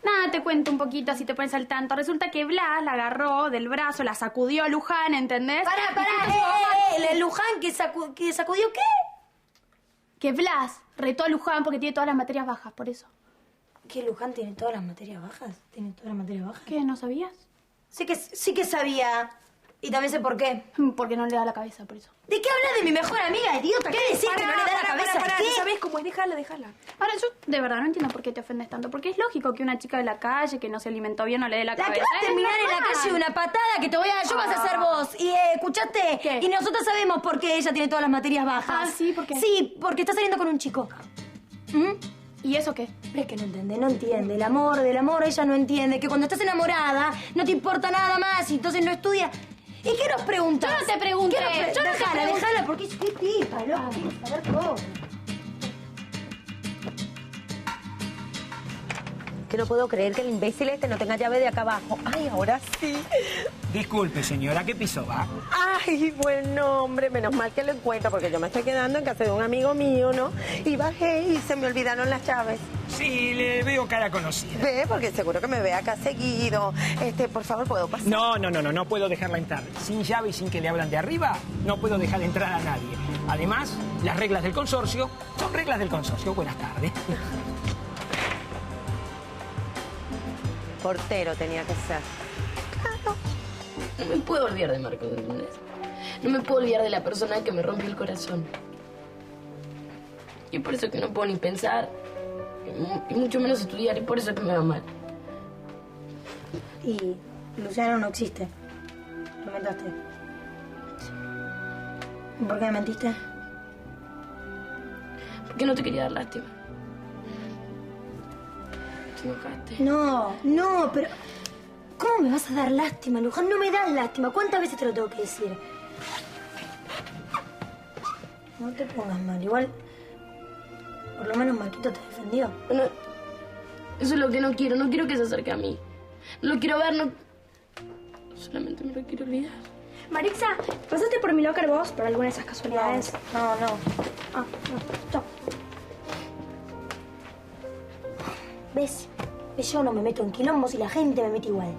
Nada, te cuento un poquito, así te pones al tanto. Resulta que Blas la agarró del brazo, la sacudió a Luján, ¿entendés? ¿El Luján que sacudió qué? Que Blas retó a Luján porque tiene todas las materias bajas, por eso. ¿Qué, Luján tiene todas las materias bajas? ¿Tiene todas las materias bajas? ¿Qué, no sabías? Sí que sabía. Y también sé por qué. Porque no le da la cabeza, por eso. ¿De qué hablas de mi mejor amiga, idiota? ¿Qué decís que no le da la cabeza? ¿Qué? ¿Sabés cómo es? Déjala. Ahora, yo de verdad no entiendo por qué te ofendes tanto. Porque es lógico que una chica de la calle que no se alimentó bien no le dé la cabeza. La que va a terminar en la calle una patada que te voy a... Yo vas a hacer vos. Y, ¿escuchaste? ¿Qué? Y nosotros sabemos por qué ella tiene todas las materias bajas. Ah, ¿sí? ¿Por qué? Sí, porque está saliendo con un chico. ¿Y eso qué? Pero es que no entiende. Del amor ella no entiende. Que cuando estás enamorada no te importa nada más y entonces no estudia. ¿Y qué nos preguntas? Yo no te pregunté. Déjala, porque es que tipa, loco. Quiero saber todo. Que no puedo creer que el imbécil este no tenga llave de acá abajo. Ay, ahora sí. Disculpe, señora, ¿qué piso va? Ay, buen hombre, menos mal que lo encuentro, porque yo me estoy quedando en casa de un amigo mío, ¿no? Y bajé y se me olvidaron las llaves. Sí, le veo cara conocida. Ve, porque seguro que me ve acá seguido. Por favor, ¿puedo pasar? No puedo dejarla entrar. Sin llave y sin que le hablan de arriba, no puedo dejar entrar a nadie. Además, las reglas del consorcio son reglas del consorcio. Buenas tardes. Portero tenía que ser. Claro. No me puedo olvidar de Marcos, ¿entendés? No me puedo olvidar de la persona que me rompió el corazón. Y por eso que no puedo ni pensar, y mucho menos estudiar, y por eso es que me va mal. Y Luciano no existe. Lo inventaste. ¿Y por qué me mentiste? Porque no te quería dar lástima. Te enojaste. No, pero... ¿Cómo me vas a dar lástima, Luján? No me das lástima. ¿Cuántas veces te lo tengo que decir? No te pongas mal. Igual, por lo menos Marquito te defendió. No, eso es lo que no quiero. No quiero que se acerque a mí. No lo quiero ver, no... Solamente me lo quiero olvidar. Marixa, ¿pasaste por mi locker vos por alguna de esas casualidades? No. Ah, no. ¿Ves? Yo no me meto en quilombos y la gente me mete igual.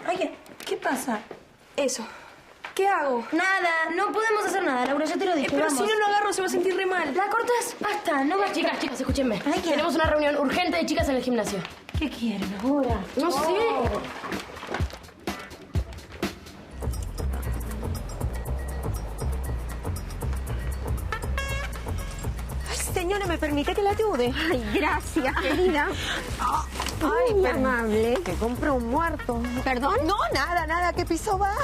Ay, ¿qué pasa? Eso. ¿Qué hago? Nada, no podemos hacer nada, Laura, ya te lo dije. Pero vamos. si no lo agarro se va a sentir re mal. ¿La cortas? Basta, no va a... Chicas, escúchenme. Ay, ¿qué? Tenemos una reunión urgente de chicas en el gimnasio. ¿Qué quieren ahora? No sé. Señora, ¿me permite que la ayude? Ay, gracias, querida. Ay, muy amable. Que compró un muerto. ¿Perdón? No, nada. ¿Qué piso va?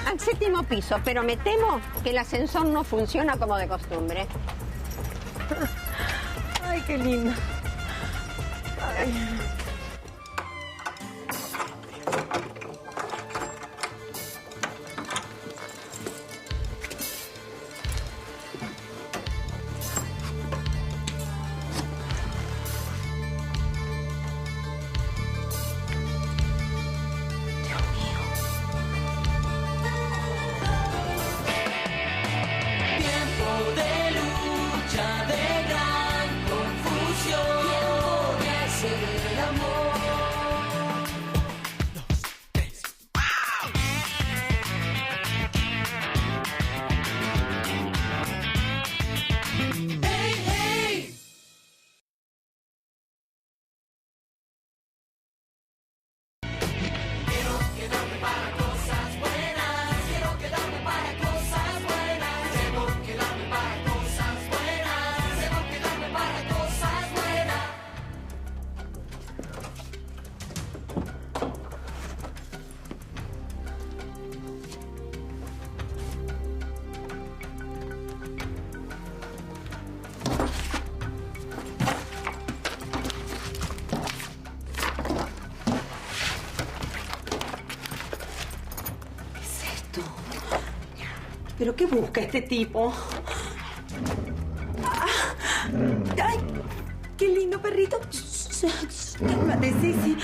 Al 7º piso, pero me temo que el ascensor no funciona como de costumbre. Ay, qué lindo. Ay. De lucha, de gran confusión, tiempo de acelerar. ¿Pero qué busca este tipo? ¡Ay! ¡Qué lindo perrito! Cálmate, Sisi.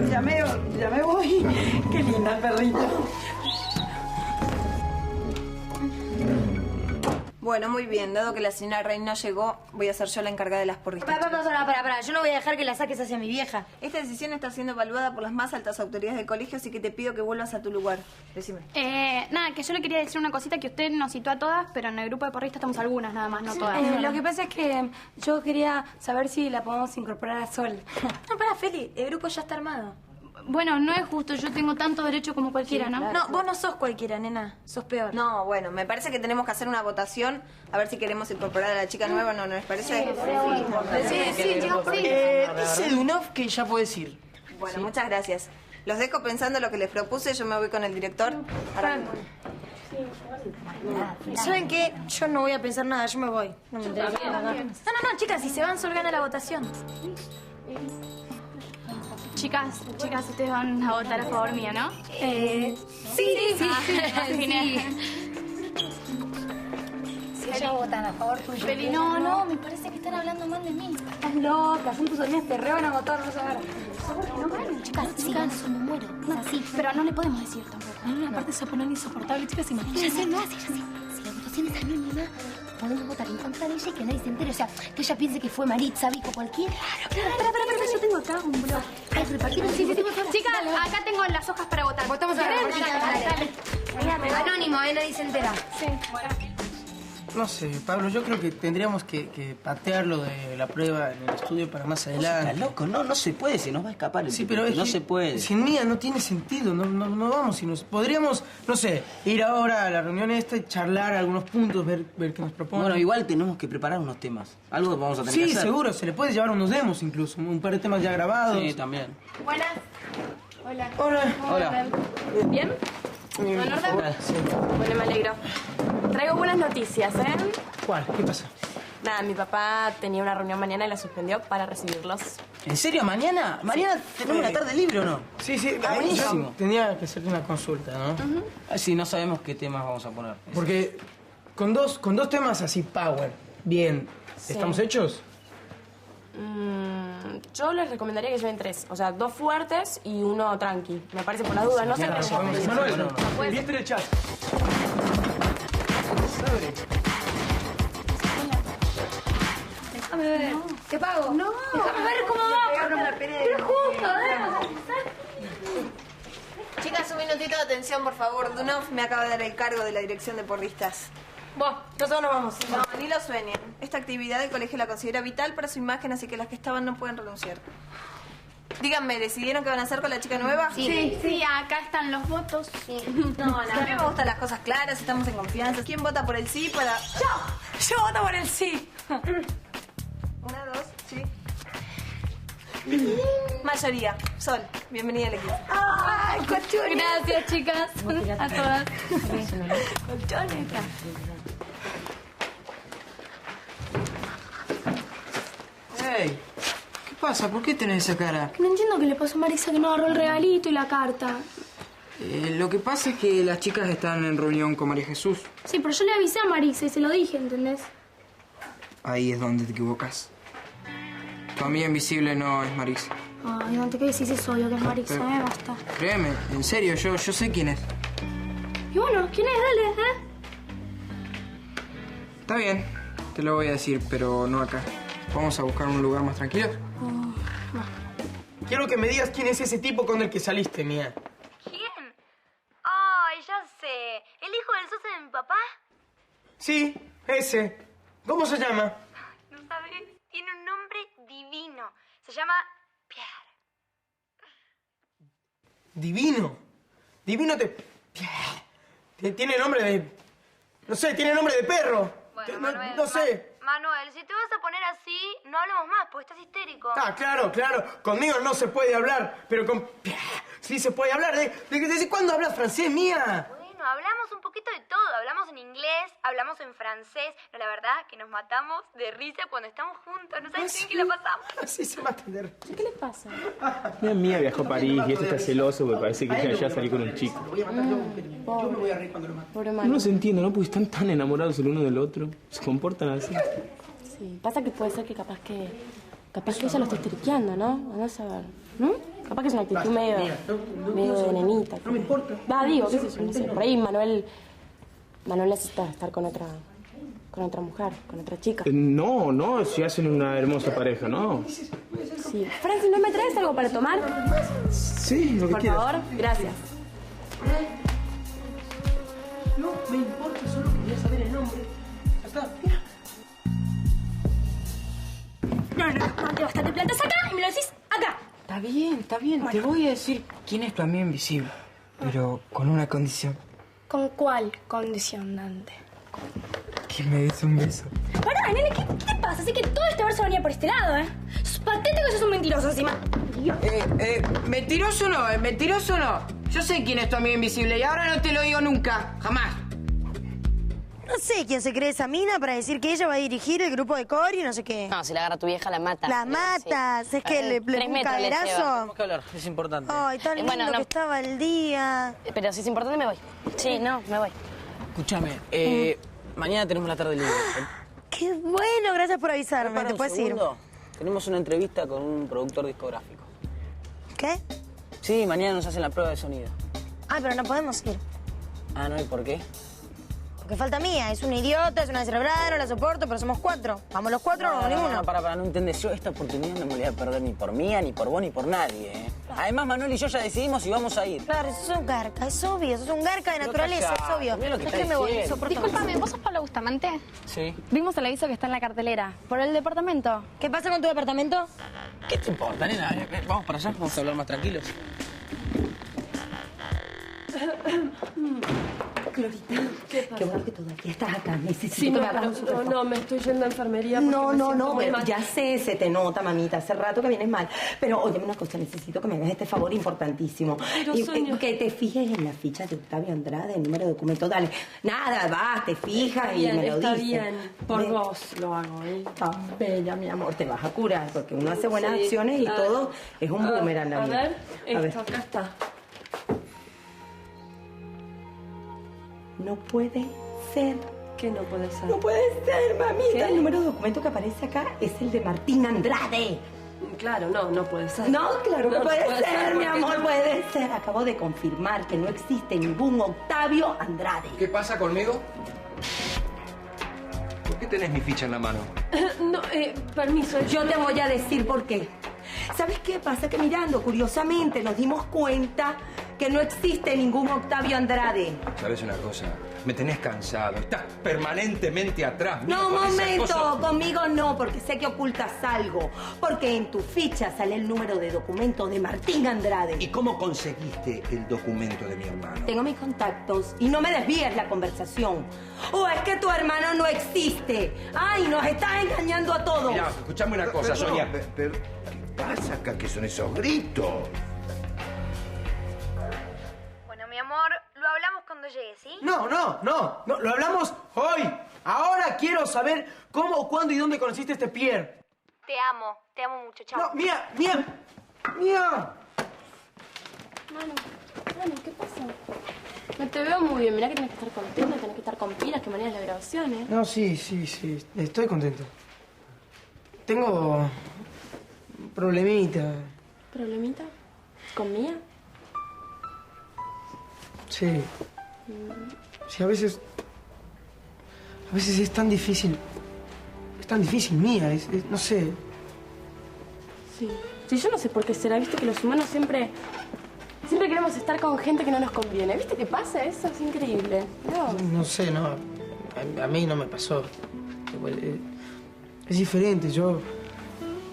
Ya me voy. ¡Qué linda el perrito! Bueno, muy bien. Dado que la señora Rey no llegó, voy a ser yo la encargada de las porristas. Para. Yo no voy a dejar que la saques hacia mi vieja. Esta decisión está siendo evaluada por las más altas autoridades del colegio, así que te pido que vuelvas a tu lugar. Decime. Nada, que yo le quería decir una cosita, que usted nos citó a todas, pero en el grupo de porristas estamos algunas nada más, no todas. Lo que pasa es que yo quería saber si la podemos incorporar a Sol. No, para, Feli, el grupo ya está armado. Bueno, no es justo, yo tengo tanto derecho como cualquiera, Sí, ¿no? claro. No, vos no sos cualquiera, nena, sos peor. No, bueno, me parece que tenemos que hacer una votación a ver si queremos incorporar a la chica nueva o no, ¿no les parece? Dice Dunov que ya puedes ir. Bueno, muchas gracias. Los dejo pensando lo que les propuse, yo me voy con el director. Ahora mismo. ¿Saben qué? Yo no voy a pensar nada, yo me voy. No me interesa. No, chicas, si se van, Sol gana la votación. Chicas, ustedes van a votar a favor mío, ¿no? Sí. Genial. Si ellas votan a favor tuyo. Feli, no, me parece que están hablando mal de mí. Estás loca, son tus amigas, te re van a votar, no sabes. Chicas, sigan, me muero. Así. Pero no le podemos decir tampoco. Aparte se va a poner insoportable, chicas, imagínense. Ya sé. Si la votación es anónima, podemos votar en contra de ella y que nadie se entere. O sea, que ella piense que fue Maritza, Vico, cualquiera. Claro. Espera, yo tengo acá un blog. Sí. Chicas, acá tengo las hojas para votar. Votamos a la Anónimo, nadie se entera. Sí. No sé, Pablo, yo creo que tendríamos que patear lo de la prueba en el estudio para más adelante. Estás loco, no se puede, se nos va a escapar el Sí, tipo, pero es no que se puede. Sin Mía no tiene sentido, no vamos. Podríamos, no sé, ir ahora a la reunión esta y charlar algunos puntos, ver qué nos proponen. Bueno, igual tenemos que preparar unos temas. Algo vamos a tener que hacer. Sí, seguro, se le puede llevar unos demos incluso, un par de temas ya grabados. Sí, también. Buenas. Hola. ¿Bien? ¿En orden? Sí. Bueno, me alegro. Traigo buenas noticias, ¿eh? ¿Cuál? ¿Qué pasa? Nada, mi papá tenía una reunión mañana y la suspendió para recibirlos. ¿En serio? ¿Mañana? ¿Mañana tenemos una tarde libre o no? Sí, buenísimo. Tenía que hacerte una consulta, ¿no? Sí, no sabemos qué temas vamos a poner. Porque con dos temas así power, bien, Sí. ¿estamos hechos? Yo les recomendaría que lleven 3. O sea, 2 fuertes y 1 tranqui. Me parece por las dudas, no sé. Manuel, bien derechas. Déjame ver. ¿Te pago? No. Déjame ver cómo va. Pero justo, Chicas, un minutito de atención, por favor. Dunov me acaba de dar el cargo de la dirección de porristas. Nosotros nos vamos. No, ni lo sueñen. Esta actividad el colegio la considera vital para su imagen, así que las que estaban no pueden renunciar. Díganme, ¿decidieron qué van a hacer con la chica nueva? Sí, acá están los votos. No, a mí me gustan las cosas claras, estamos en confianza. ¿Quién vota por el sí para...? Yo voto por el sí. 1, 2, sí. Mayoría. Sol, bienvenida al equipo. ¡Ay, colchones! Gracias, chicas. A todas. Colchones. Hey, ¿qué pasa? ¿Por qué tenés esa cara? No entiendo qué le pasó a Marisa que no agarró el regalito y la carta. Lo que pasa es que las chicas están en reunión con María Jesús. Sí, pero yo le avisé a Marisa y se lo dije, ¿entendés? Ahí es donde te equivocas. Tu amiga invisible no es Marisa. Ay, no te quedes si es obvio que es Marisa, Pero- basta. Créeme, en serio, yo sé quién es. Y bueno, ¿quién es? Dale, Está bien, te lo voy a decir, pero no acá. Vamos a buscar un lugar más tranquilo. Quiero que me digas quién es ese tipo con el que saliste, Mía. ¿Quién? Ay, ya sé. ¿El hijo del socio de mi papá? Sí, ese. ¿Cómo se llama? No sabes. Tiene un nombre divino. Se llama Pierre. Divino. Divino tiene nombre de... No sé, tiene nombre de perro. Bueno, No- Manuel, no sé. Manuel, si te vas a poner así, no hablemos más, porque estás histérico. Ah, claro. Conmigo no se puede hablar, pero con... Sí se puede hablar. ¿Desde cuándo hablas francés, Mía? Bueno, hablamos un poquito de todo. Hablamos en inglés, hablamos en francés. No, la verdad que nos matamos de risa cuando estamos juntos. No sabes bien qué la pasamos. Así se matan de risa. ¿Qué le pasa? Mía Mía viajó a París y este está celoso porque parece que ella ya salió con un chico. Yo me voy a reír cuando lo mato. No se entiende, ¿no? Porque están tan enamorados el uno del otro. Se comportan así. Sí, pasa que puede ser que capaz que ella lo esté histeriqueando, ¿no? Vamos a ver. Capaz que es una actitud medio de nenita. No me importa. Va, digo, qué sé yo, no sé. Por ahí Manuel necesita estar con otra mujer, con otra chica. No, si hacen una hermosa pareja, ¿no? Sí. Francis, ¿no me traes algo para tomar? Sí, lo que Por quieras. favor, gracias. No me importa, solo quería saber el nombre. Ya está, mira. No, te bastante plantas acá y me lo decís acá. Está bien, te voy a decir quién es tu amiga invisible, pero con una condición. ¿Con cuál condición, Dante? Que me des un beso. Pará, nene, ¿qué te pasa? Así que todo este verso venía por este lado, ¿eh? Es patético que sos un mentiroso encima. Mentiroso no. Yo sé quién es tu amiga invisible y ahora no te lo digo nunca, jamás. No sé quién se cree esa mina para decir que ella va a dirigir el grupo de coro y no sé qué. No, si la agarra tu vieja, la mata. La matas, Sí. es que le 3 un metros le lleva. caderazo. Tenemos que hablar, es importante. Ay, tan lindo Bueno, no. que estaba el día. Pero si es importante, me voy. Sí, no, me voy. Escúchame, mañana tenemos la tarde libre. Qué bueno, gracias por avisarme. Para ¿Te un puedes ir? segundo. Tenemos una entrevista con un productor discográfico. ¿Qué? Sí, mañana nos hacen la prueba de sonido. Ay, pero no podemos ir. Ah, ¿no? ¿Y por qué? Porque falta mía. Es una idiota, es una descerebrada, no la soporto, pero somos 4. Vamos los 4 o no vamos ninguno. No, para, no entendés. Yo esta oportunidad no me la voy a perder ni por mía, ni por vos, ni por nadie, ¿eh? Además, Manuel y yo ya decidimos si vamos a ir. Claro, sos un garca, es obvio. Sos un garca de Pero naturaleza, callate, es obvio. mira lo que Es está que me voy, diciendo. insoportable. Disculpame, ¿vos sos Pablo Bustamante? Sí. Vimos el aviso que está en la cartelera. ¿Por el departamento? ¿Qué pasa con tu departamento? ¿Qué te importa, nena? Vamos para allá, vamos a hablar más tranquilos. Clorita, ¿Qué pasa? qué bueno que todavía estás acá. Necesito Sí, que no, me hagas un pero super no, me estoy yendo a enfermería porque No, me no, siento no, muy pero mal. ya sé, se te nota, mamita. Hace rato que vienes mal. Pero óyeme una cosa, necesito que me hagas este favor importantísimo. Pero, Sonia. Que te fijes en la ficha de Octavio Andrade, el número de documento. Dale, nada, vas, te fijas y me lo está dices. bien. Por Ve. vos lo hago, ¿eh? Tan bella, mi amor, te vas a curar, porque uno hace buenas Sí. acciones y todo es un boomerang en la A vida. ver, esto, acá está. No puede ser. ¿Qué no puede ser? No puede ser, mamita. ¿Qué? El número de documento que aparece acá es el de Martín Andrade. Claro, no puede ser. No, claro que No puede ser, mi porque amor, yo- puede ser. Acabo de confirmar que no existe ningún Octavio Andrade. ¿Qué pasa conmigo? ¿Por qué tenés mi ficha en la mano? No, permiso. Yo te voy a decir por qué. ¿Sabes qué pasa? Que mirando curiosamente nos dimos cuenta que no existe ningún Octavio Andrade. ¿Sabes una cosa? Me tenés cansado. Estás permanentemente atrás. mío No, con esa momento, cosa. conmigo no, porque sé que ocultas algo. Porque en tu ficha sale el número de documento de Martín Andrade. ¿Y cómo conseguiste el documento de mi hermano? Tengo mis contactos y no me desvíes la conversación. ¿O es que tu hermano no existe? ¡Ay, nos estás engañando a todos! Mirá, escuchame una cosa, Perdón, Sonia. pero, ¿qué pasa acá? ¿Qué son esos gritos? Bueno, mi amor, lo hablamos cuando llegue, ¿sí? No, lo hablamos hoy. Ahora quiero saber cómo, cuándo y dónde conociste a este Pierre. Te amo mucho, chao. No, Mía. Manu, ¿qué pasa? No te veo muy bien. Mirá que tenés que estar contenta, tenés que estar con pilas, que mañana es la grabación, ¿eh? No, sí, estoy contento. Tengo un problemita. ¿Problemita? ¿Con Mía? Sí. Sí, a veces es tan difícil. Es tan difícil Mía, no sé. Sí. Sí, yo no sé por qué será. Viste que los humanos siempre queremos estar con gente que no nos conviene. ¿Viste qué pasa eso? Es increíble. No sé, no. A mí no me pasó. Es diferente. Yo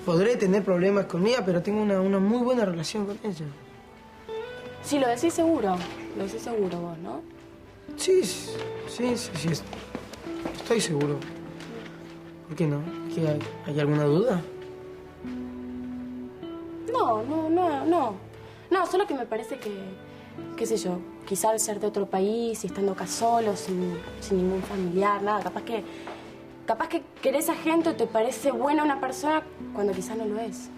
podré tener problemas con Mía, pero tengo una muy buena relación con ella. Sí, lo decís seguro. Lo decís seguro vos, ¿no? Sí. Estoy seguro. ¿Por qué no? ¿Qué hay alguna duda? No. No, solo que me parece que, qué sé yo, quizá al ser de otro país y estando acá solo, sin ningún familiar, nada, capaz que querés a gente o te parece buena una persona cuando quizá no lo es.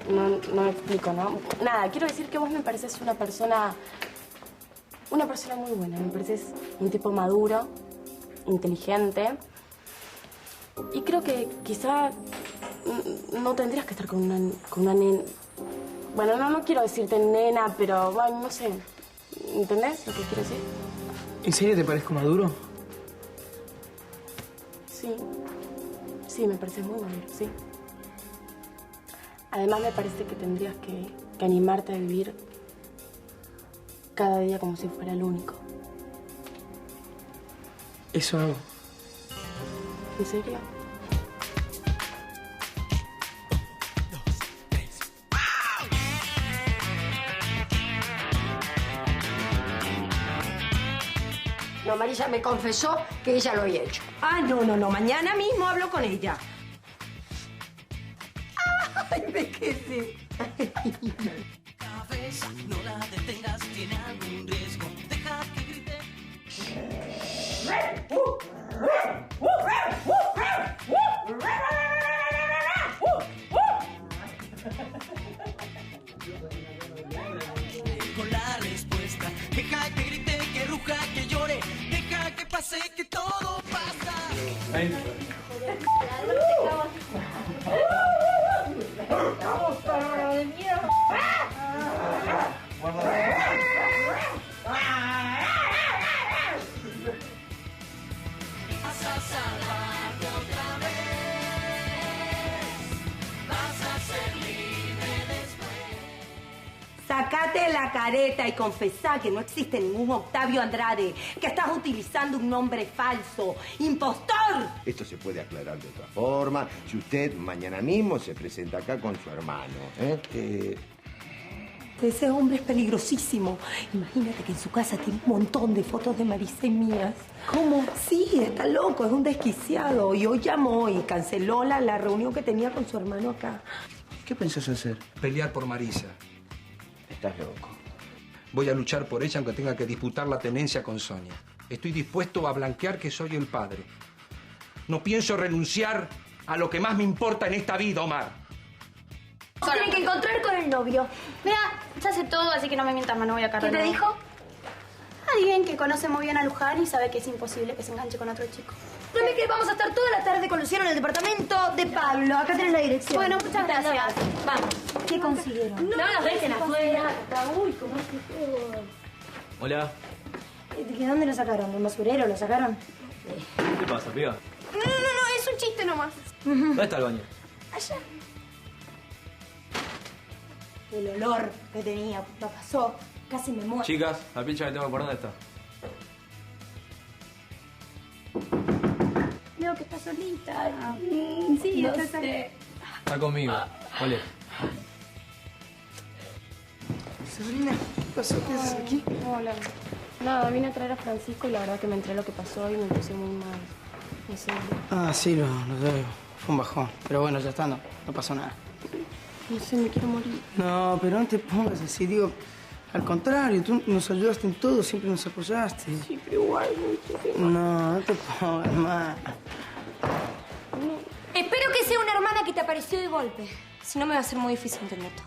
No me explico, ¿no? Nada, quiero decir que vos me pareces una persona muy buena. Me pareces un tipo maduro, inteligente. Y creo que quizá no tendrías que estar con una nena. Bueno, no quiero decirte nena, pero bueno, no sé. ¿Entendés lo que quiero decir? ¿En serio te parezco maduro? Sí. Sí, me pareces muy maduro, sí. Además, me parece que tendrías que animarte a vivir cada día como si fuera el único. Eso hago. ¿En serio? No, Marisa me confesó que ella lo había hecho. Ah, no. Mañana mismo hablo con ella. Ay, me quedé. No la detengas, tiene algún riesgo. Deja que grite. Con la respuesta, deja que grite, que ruja, que llore, deja que pase, que todo pasa. Vamos, perro de mierda. Vas a salvarte otra vez. Vas a ser libre después. Sacate la careta y confesá que no existe ningún Octavio Andrade, que estás utilizando un nombre falso. ¡Impostor! Esto se puede aclarar de otra forma. Si usted mañana mismo se presenta acá con su hermano, Ese hombre es peligrosísimo. Imagínate que en su casa tiene un montón de fotos de Marisa y mías. ¿Cómo? Sí, está loco, es un desquiciado. Y hoy llamó y canceló la reunión que tenía con su hermano acá. ¿Qué pensás hacer? Pelear por Marisa. Estás loco. Voy a luchar por ella aunque tenga que disputar la tenencia con Sonia. Estoy dispuesto a blanquear que soy el padre. No pienso renunciar a lo que más me importa en esta vida, Omar. Tienen que encontrar con el novio. Mira, ya sé todo, así que no me mientas más, no voy a cargar. ¿Qué te dijo? Alguien que conoce muy bien a Luján y sabe que es imposible que se enganche con otro chico. Dame que vamos a estar toda la tarde con Luciano en el departamento de Pablo. Acá tenés la dirección. Bueno, muchas gracias. Vamos. ¿Qué consiguieron? No nos dejen afuera. Uy, cómo es que todo. Hola. ¿De dónde lo sacaron? ¿Del basurero lo sacaron? ¿Qué pasa, piba? No, es un chiste nomás. ¿Dónde está el baño? Allá. El olor que tenía, lo pasó. Casi me muero. Chicas, la pincha que tengo por dónde está. Veo que está solita. Sí, no está sé. Está conmigo. Ole. Sabrina, ¿qué pasó? ¿Qué haces aquí? Hola. Nada, vine a traer a Francisco y la verdad que me enteré lo que pasó y me puse muy mal. No sé. Ah, sí, lo veo. Fue un bajón. Pero bueno, ya está, no pasó nada. No sé, me quiero morir. No, pero no te pongas así, digo. Al contrario, tú nos ayudaste en todo, siempre nos apoyaste. Sí, pero igual, no te pongas mal. Espero que sea una hermana que te apareció de golpe. Si no, me va a ser muy difícil entender todo.